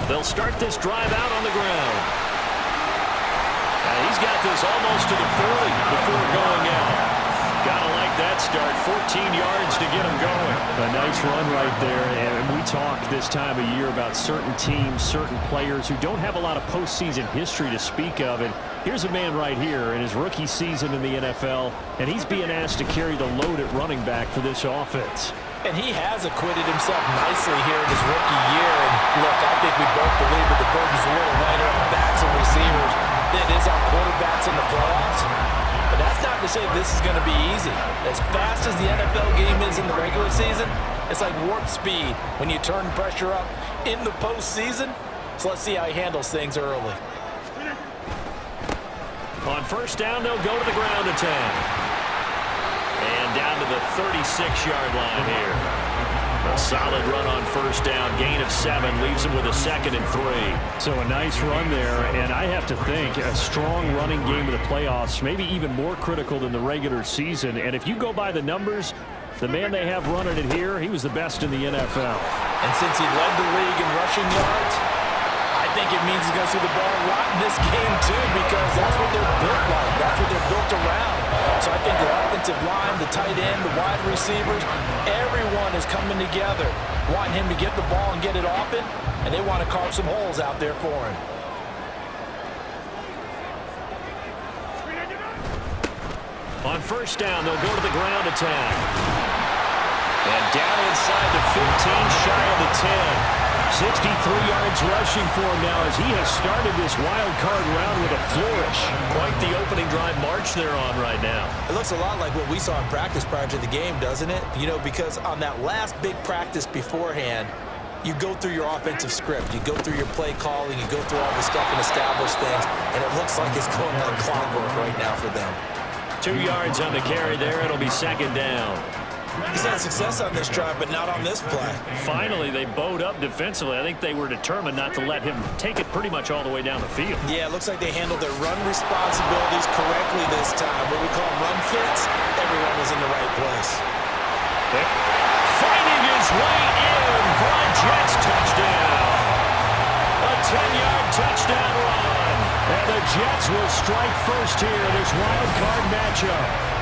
They'll start this drive out on the ground. And he's got this almost to the 40 before going out. Gotta like that start. 14 yards to get him going. A nice run right there. And we talk this time of year about certain teams, certain players who don't have a lot of postseason history to speak of. And here's a man right here in his rookie season in the NFL, and he's being asked to carry the load at running back for this offense. And he has acquitted himself nicely here in his rookie year. And look, I think we both believe that the burden's a little lighter on backs and receivers than it is on quarterbacks in the playoffs. But that's not to say this is going to be easy. As fast as the NFL game is in the regular season, it's like warp speed when you turn pressure up in the postseason. So let's see how he handles things early. On first down, they'll go to the ground attack. And down to the 36-yard line here. A solid run on first down. Gain of 7 leaves him with a 2nd and 3. So a nice run there, and I have to think a strong running game of the playoffs, maybe even more critical than the regular season. And if you go by the numbers, the man they have running it here, he was the best in the NFL. And since he led the league in rushing yards, I think it means he's going to see the ball a lot in this game too, because that's what they're built like. That's what they're built around. So I think the offensive line, the tight end, the wide receivers, everyone is coming together, wanting him to get the ball and get it often, and they want to carve some holes out there for him. On first down, they'll go to the ground attack. And down inside the 15, shy of the 10. 63 yards rushing for him now as he has started this wild card round with a flourish. Quite the opening drive march they're on right now. It looks a lot like what we saw in practice prior to the game, doesn't it? You know, because on that last big practice beforehand, you go through your offensive script, you go through your play calling, you go through all the stuff and establish things, and it looks like it's going like clockwork right now for them. 2 yards on the carry there. It'll be 2nd down. He's had success on this drive, but not on this play. Finally, they bowed up defensively. I think they were determined not to let him take it pretty much all the way down the field. Yeah, it looks like they handled their run responsibilities correctly this time. What we call run fits, everyone was in the right place. Finding his way in for a Jets touchdown. A 10-yard touchdown run. And the Jets will strike first here in this wild card matchup.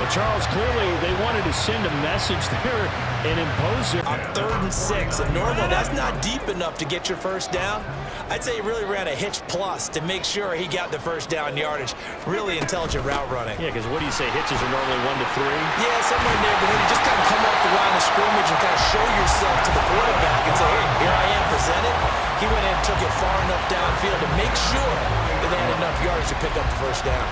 Well, Charles, clearly they wanted to send a message there and impose it. On 3rd and 6, and normally that's not deep enough to get your first down. I'd say he really ran a hitch plus to make sure he got the first down yardage. Really intelligent route running. Yeah, because what do you say, hitches are normally 1 to 3? Yeah, somewhere in the neighborhood. You just kind of come off the line of scrimmage and kind of show yourself to the quarterback and say, hey, here I am, presented. He went in and took it far enough downfield to make sure that they had enough yards to pick up the first down.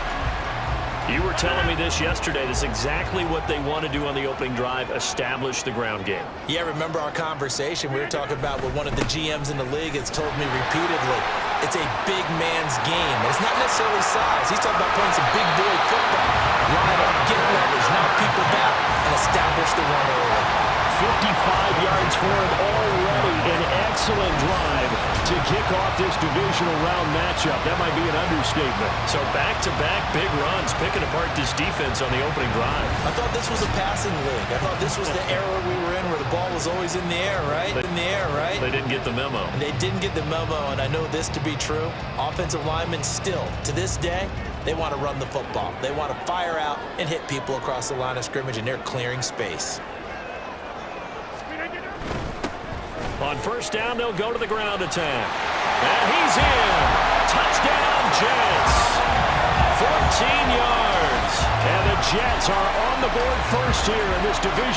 You were telling me this yesterday. This is exactly what they want to do on the opening drive, establish the ground game. Yeah, remember our conversation? We were talking about what one of the GMs in the league has told me repeatedly. It's a big man's game. And it's not necessarily size. He's talking about playing some big boy football. Line up, get leverage, knock people back, and establish the run early. 55 yards for him already. An excellent drive to kick off this divisional round matchup. That might be an understatement. So back-to-back big runs, picking apart this defense on the opening drive. I thought this was a passing league. I thought this was the era we were in where the ball was always in the air, right? In the air, right? They didn't get the memo. And they didn't get the memo, and I know this to be true. Offensive linemen still, to this day, they want to run the football. They want to fire out and hit people across the line of scrimmage, and they're clearing space. On first down, they'll go to the ground attack. And he's in. Touchdown, Jets. 14 yards. And the Jets are on the board first here in this division